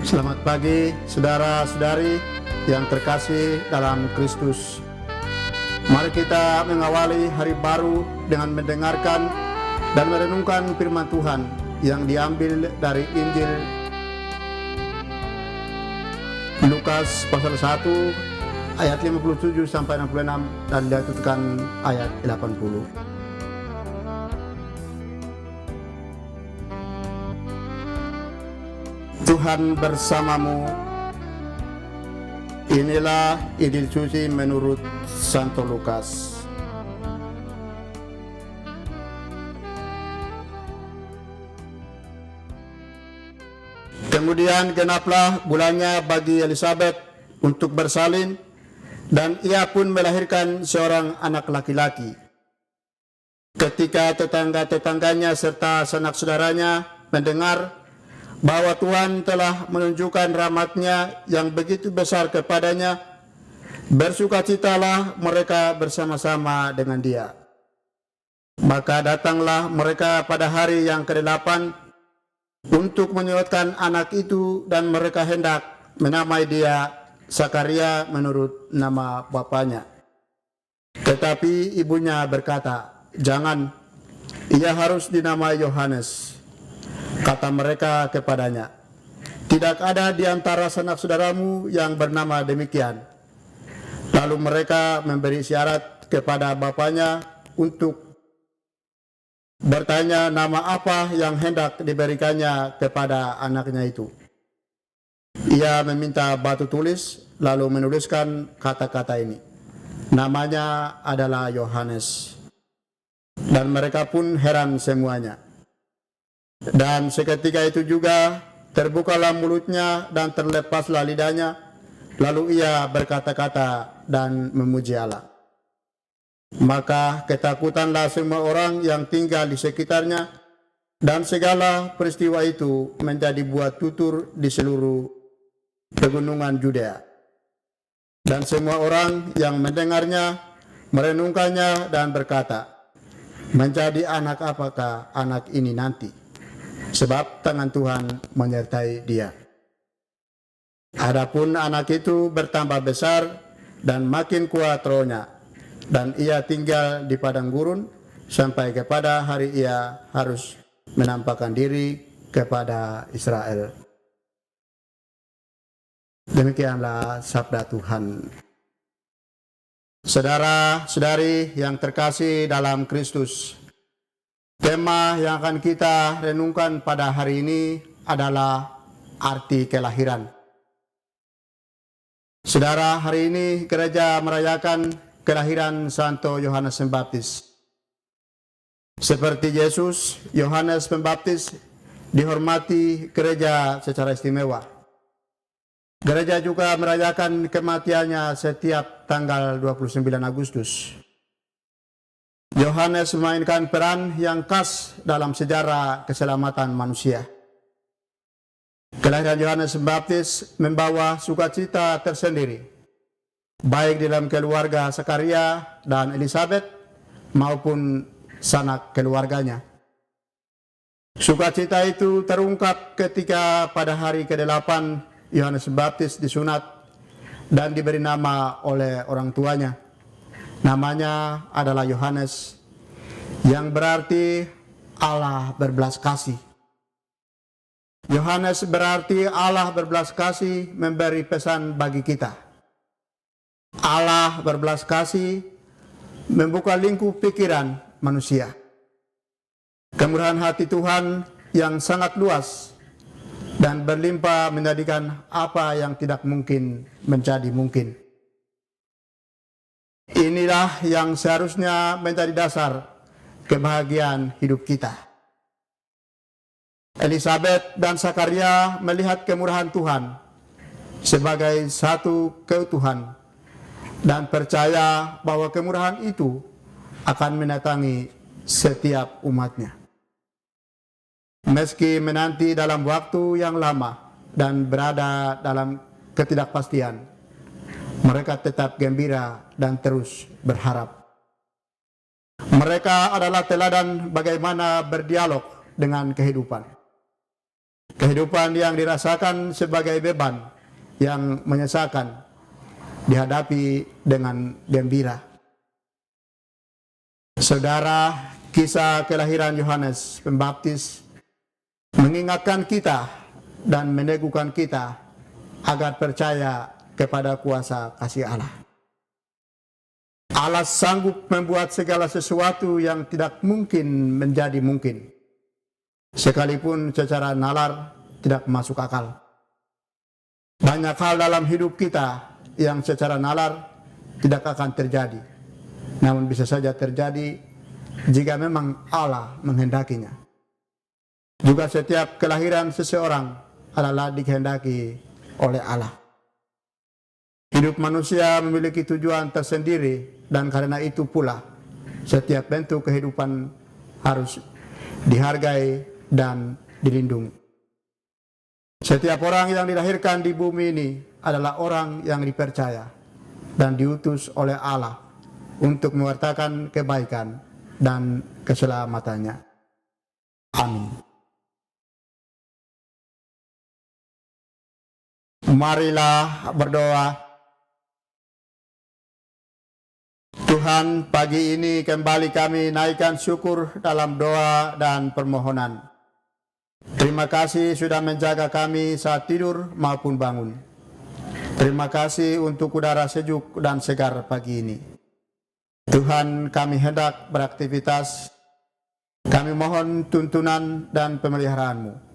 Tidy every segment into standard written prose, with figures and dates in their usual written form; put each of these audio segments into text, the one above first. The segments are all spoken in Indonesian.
Selamat pagi, saudara-saudari yang terkasih dalam Kristus. Mari kita mengawali hari baru dengan mendengarkan dan merenungkan firman Tuhan yang diambil dari Injil Lukas pasal 1 ayat 57 sampai 66 dan dilanjutkan ayat 80. Tuhan bersamamu. Inilah Injil suci menurut Santo Lukas. Kemudian genaplah bulannya bagi Elizabeth untuk bersalin, dan ia pun melahirkan seorang anak laki-laki. Ketika tetangga-tetangganya serta sanak saudaranya mendengar bahwa Tuhan telah menunjukkan rahmat-Nya yang begitu besar kepadanya, bersukacitalah mereka bersama-sama dengan dia. Maka datanglah mereka pada hari yang ke-8 untuk menyulatkan anak itu, dan mereka hendak menamai dia Zakaria menurut nama bapaknya. Tetapi ibunya berkata, "Jangan, ia harus dinamai Yohanes." Kata mereka kepadanya, "Tidak ada di antara sanak saudaramu yang bernama demikian." Lalu mereka memberi syarat kepada bapaknya untuk bertanya nama apa yang hendak diberikannya kepada anaknya itu. Ia meminta batu tulis, lalu menuliskan kata-kata ini, "Namanya adalah Yohanes." Dan mereka pun heran semuanya. Dan seketika itu juga terbukalah mulutnya dan terlepaslah lidahnya, lalu ia berkata-kata dan memuji Allah. Maka ketakutanlah semua orang yang tinggal di sekitarnya, dan segala peristiwa itu menjadi buah tutur di seluruh pegunungan Yudea. Dan semua orang yang mendengarnya merenungkannya dan berkata, "Menjadi anak apakah anak ini nanti? Sebab tangan Tuhan menyertai dia." Adapun anak itu bertambah besar dan makin kuat rohnya, dan ia tinggal di padang gurun sampai kepada hari ia harus menampakkan diri kepada Israel. Demikianlah sabda Tuhan. Saudara-saudari yang terkasih dalam Kristus, tema yang akan kita renungkan pada hari ini adalah arti kelahiran. Saudara, hari ini gereja merayakan kelahiran Santo Yohanes Pembaptis. Seperti Yesus, Yohanes Pembaptis dihormati gereja secara istimewa. Gereja juga merayakan kematiannya setiap tanggal 29 Agustus. Yohanes memainkan peran yang khas dalam sejarah keselamatan manusia. Kelahiran Yohanes Pembaptis membawa sukacita tersendiri, baik dalam keluarga Zakaria dan Elizabeth maupun sanak keluarganya. Sukacita itu terungkap ketika pada hari ke-8 Yohanes Pembaptis disunat dan diberi nama oleh orang tuanya. Namanya adalah Yohanes, yang berarti Allah berbelas kasih. Yohanes berarti Allah berbelas kasih memberi pesan bagi kita. Allah berbelas kasih membuka lingkup pikiran manusia. Kemurahan hati Tuhan yang sangat luas dan berlimpah menjadikan apa yang tidak mungkin menjadi mungkin. Inilah yang seharusnya menjadi dasar kebahagiaan hidup kita. Elizabeth dan Zakaria melihat kemurahan Tuhan sebagai satu keutuhan dan percaya bahwa kemurahan itu akan mendatangi setiap umatnya. Meski menanti dalam waktu yang lama dan berada dalam ketidakpastian, mereka tetap gembira dan terus berharap. Mereka adalah teladan bagaimana berdialog dengan kehidupan. Kehidupan yang dirasakan sebagai beban yang menyesakan dihadapi dengan gembira. Saudara, kisah kelahiran Yohanes Pembaptis mengingatkan kita dan meneguhkan kita agar percaya kepada kuasa kasih Allah. Allah sanggup membuat segala sesuatu yang tidak mungkin menjadi mungkin, sekalipun secara nalar tidak masuk akal. Banyak hal dalam hidup kita yang secara nalar tidak akan terjadi, namun bisa saja terjadi jika memang Allah menghendakinya. Juga setiap kelahiran seseorang adalah dikehendaki oleh Allah. Hidup manusia memiliki tujuan tersendiri, dan karena itu pula setiap bentuk kehidupan harus dihargai dan dilindungi. Setiap orang yang dilahirkan di bumi ini adalah orang yang dipercaya dan diutus oleh Allah untuk mewartakan kebaikan dan keselamatannya. Amin. Marilah berdoa. Tuhan, pagi ini kembali kami naikkan syukur dalam doa dan permohonan. Terima kasih sudah menjaga kami saat tidur maupun bangun. Terima kasih untuk udara sejuk dan segar pagi ini. Tuhan, kami hendak beraktivitas. Kami mohon tuntunan dan pemeliharaanmu.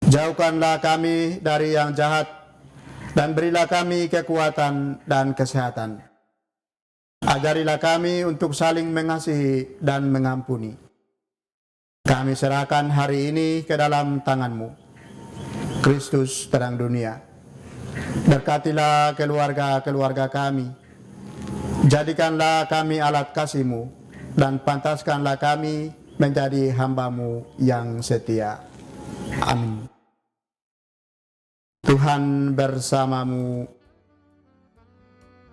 Jauhkanlah kami dari yang jahat, dan berilah kami kekuatan dan kesehatan. Ajarilah kami untuk saling mengasihi dan mengampuni. Kami serahkan hari ini ke dalam tangan-Mu, Kristus terang dunia. Berkatilah keluarga-keluarga kami. Jadikanlah kami alat kasih-Mu, dan pantaskanlah kami menjadi hamba-Mu yang setia. Amin. Tuhan bersamamu.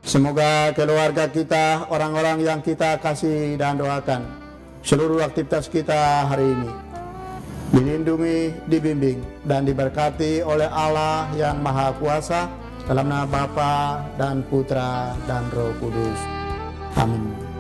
Semoga keluarga kita, orang-orang yang kita kasih dan doakan, seluruh aktivitas kita hari ini dilindungi, dibimbing, dan diberkati oleh Allah yang Maha Kuasa, dalam nama Bapa dan Putra dan Roh Kudus. Amin.